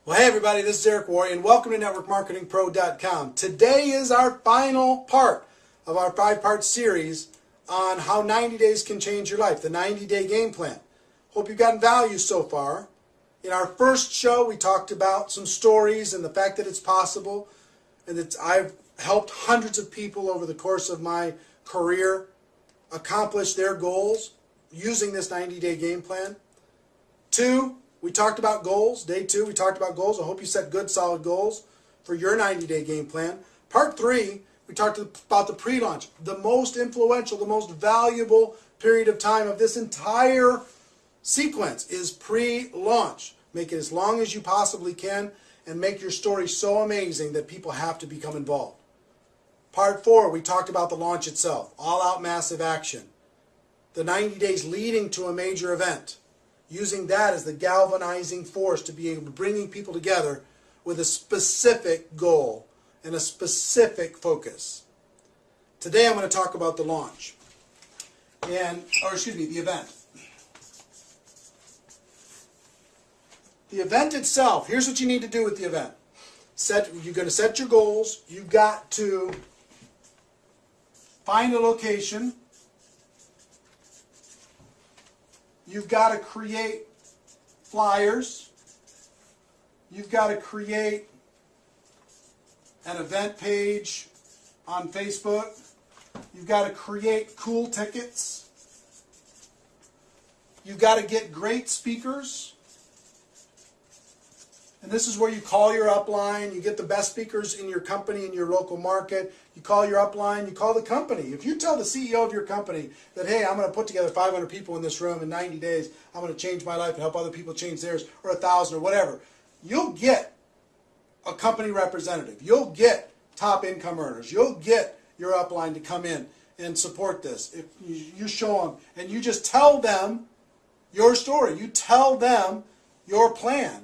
Well, hey everybody, this is Worre, and welcome to NetworkMarketingPro.com. Today is our final part of our 5-part series on how 90 days can change your life, the 90-day game plan. Hope you've gotten value so far. In our first show, we talked about some stories and the fact that it's possible, and that I've helped hundreds of people over the course of my career accomplish their goals using this 90-day game plan. 2, we talked about goals. Day 2, we talked about goals. I hope you set good, solid goals for your 90-day game plan. Part 3, we talked about the pre-launch, the most influential, the most valuable period of time of this entire sequence is pre-launch. Make it as long as you possibly can and make your story so amazing that people have to become involved. Part 4, we talked about the launch itself, all-out massive action, the 90 days leading to a major event, using that as the galvanizing force to be able to bring people together with a specific goal and a specific focus. Today I'm going to talk about the launch, the event. The event itself, here's what you need to do with the event. You're going to set your goals. You've got to find a location. You've got to create flyers. You've got to create an event page on Facebook. You've got to create cool tickets. You've got to get great speakers. And this is where you call your upline. You get the best speakers in your company, in your local market. You call your upline. You call the company. If you tell the CEO of your company that, hey, I'm going to put together 500 people in this room in 90 days. I'm going to change my life and help other people change theirs, or 1,000 or whatever. You'll get a company representative. You'll get top income earners. You'll get your upline to come in and support this. If you show them and you just tell them your story. You tell them your plan.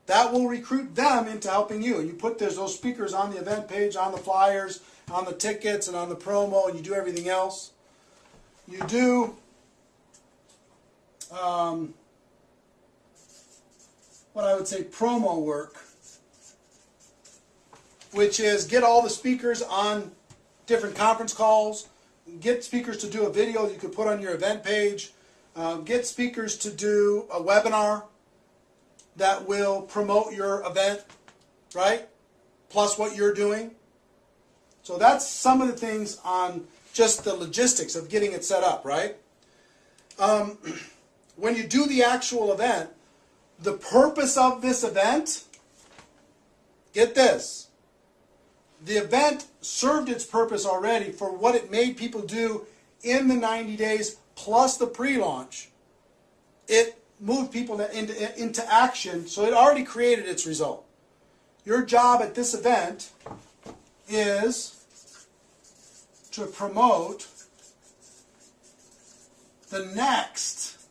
That will recruit them into helping you. And you put those speakers on the event page, on the flyers, on the tickets, and on the promo, and you do everything else. You do what I would say promo work, which is get all the speakers on different conference calls, get speakers to do a video you could put on your event page, get speakers to do a webinar that will promote your event, right? Plus what you're doing. So that's some of the things on just the logistics of getting it set up, right? When you do the actual event, the purpose of this event, get this, the event served its purpose already for what it made people do in the 90 days plus the pre-launch. It moved people into action, so it already created its result. Your job at this event is to promote the next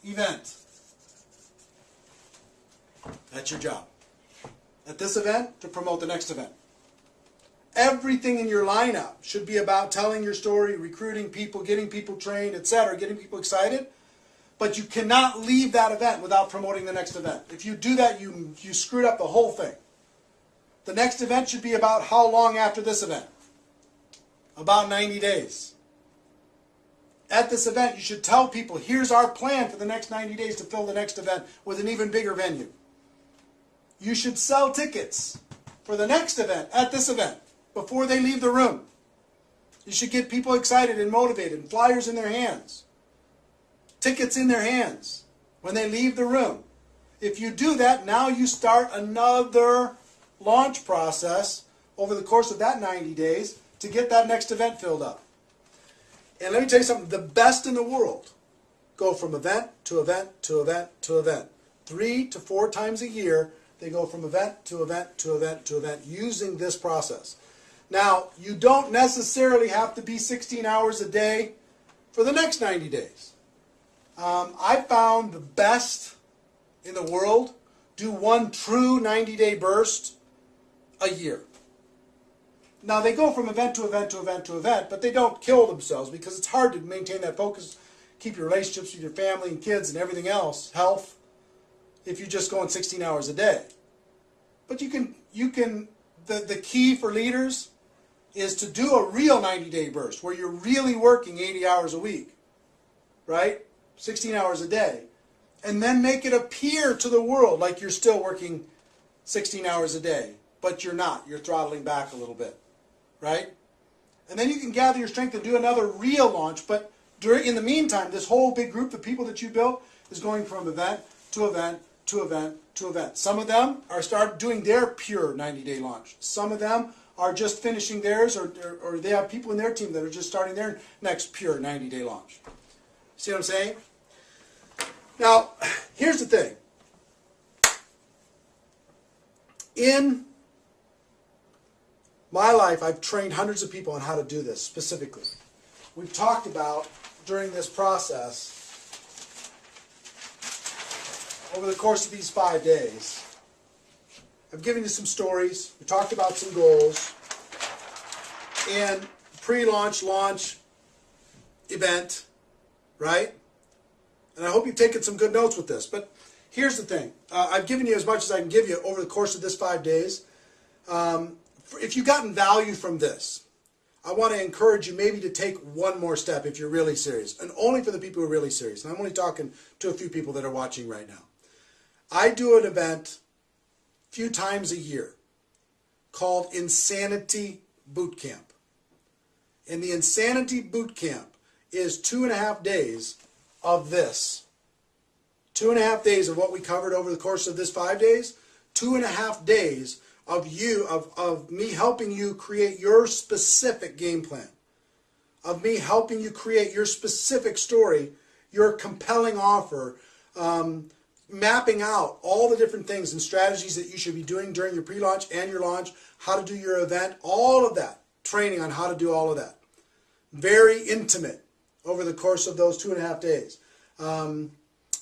event. That's your job. At this event, to promote the next event. Everything in your lineup should be about telling your story, recruiting people, getting people trained, etc., getting people excited. But you cannot leave that event without promoting the next event. If you do that, you screwed up the whole thing. The next event should be about how long after this event? About 90 days. At this event, you should tell people, here's our plan for the next 90 days to fill the next event with an even bigger venue. You should sell tickets for the next event at this event before they leave the room. You should get people excited and motivated and flyers in their hands. Tickets in their hands when they leave the room. If you do that, now you start another launch process over the course of that 90 days to get that next event filled up. And let me tell you something, the best in the world go from event to event to event to event. 3 to 4 times a year, they go from event to event to event to event using this process. Now, you don't necessarily have to be 16 hours a day for the next 90 days. I found the best in the world do one true 90-day burst a year. Now, they go from event to event to event to event, but they don't kill themselves because it's hard to maintain that focus, keep your relationships with your family and kids and everything else, health. if you're just going 16 hours a day. But you can the key for leaders is to do a real 90-day burst where you're really working 80 hours a week, right? 16 hours a day. And then make it appear to the world like you're still working 16 hours a day, but you're not. You're throttling back a little bit, right? And then you can gather your strength and do another real launch, but in the meantime, this whole big group of people that you built is going from event to event to event to event. Some of them are doing their pure 90-day launch. Some of them are just finishing theirs, or they have people in their team that are just starting their next pure 90-day launch. See what I'm saying? Now, here's the thing. In my life, I've trained hundreds of people on how to do this specifically. We've talked about, during this process, over the course of these 5 days, I've given you some stories, we talked about some goals, and pre-launch, launch, event, right? And I hope you've taken some good notes with this. But here's the thing. I've given you as much as I can give you over the course of this 5 days. If you've gotten value from this, I want to encourage you maybe to take one more step if you're really serious. And only for the people who are really serious. And I'm only talking to a few people that are watching right now. I do an event a few times a year called Insanity Boot Camp. And the Insanity Boot Camp is 2.5 days of this. 2.5 days of what we covered over the course of this 5 days. 2.5 days of me helping you create your specific game plan. Of me helping you create your specific story, your compelling offer, mapping out all the different things and strategies that you should be doing during your pre-launch and your launch, how to do your event, all of that. Training on how to do all of that. Very intimate over the course of those 2.5 days.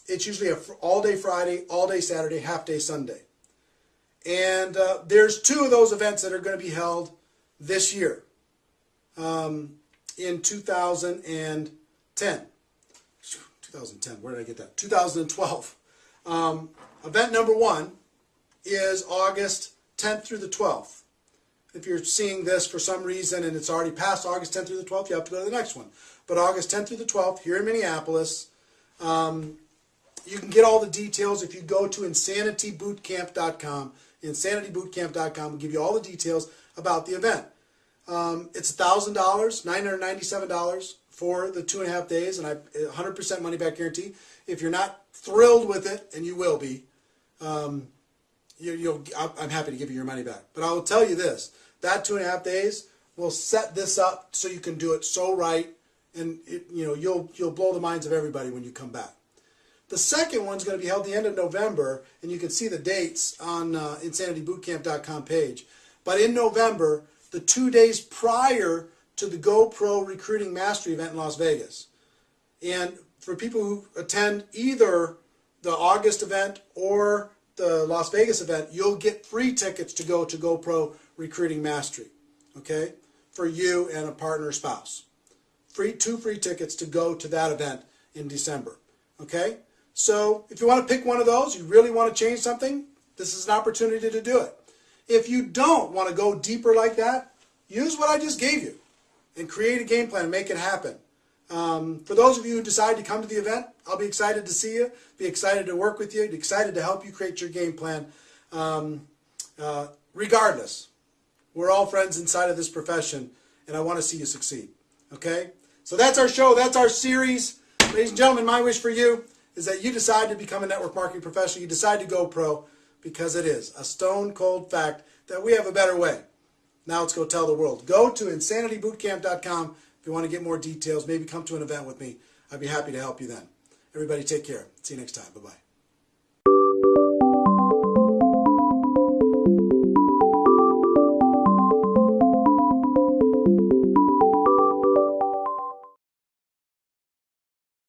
It's usually an all-day Friday, all-day Saturday, half-day Sunday. And there's 2 of those events that are going to be held this year in 2010. 2010, where did I get that? 2012. Event number 1 is August 10th through the 12th. If you're seeing this for some reason and it's already past August 10th through the 12th, you have to go to the next one. But August 10th through the 12th, here in Minneapolis, you can get all the details if you go to insanitybootcamp.com. Insanitybootcamp.com will give you all the details about the event. It's $1,000, $997 for the 2.5 days, and 100% money back guarantee. If you're not thrilled with it, and you will be, I'm happy to give you your money back. But I will tell you this: that 2.5 days will set this up so you can do it so right, and you'll blow the minds of everybody when you come back. The second one's going to be held the end of November, and you can see the dates on insanitybootcamp.com page. But in November, the 2 days prior to the GoPro Recruiting Mastery event in Las Vegas. And for people who attend either the August event or the Las Vegas event, you'll get free tickets to go to GoPro Recruiting Mastery, okay, for you and a partner or spouse. 2 free tickets to go to that event in December, okay? So if you want to pick one of those, you really want to change something, this is an opportunity to do it. If you don't want to go deeper like that, use what I just gave you and create a game plan and make it happen. For those of you who decide to come to the event, I'll be excited to see you, be excited to work with you, be excited to help you create your game plan. Regardless, we're all friends inside of this profession, and I want to see you succeed. Okay? So that's our show. That's our series. Ladies and gentlemen, my wish for you is that you decide to become a network marketing professional. You decide to go pro, because it is a stone cold fact that we have a better way. Now let's go tell the world. Go to insanitybootcamp.com if you want to get more details. Maybe come to an event with me. I'd be happy to help you then. Everybody take care. See you next time. Bye-bye.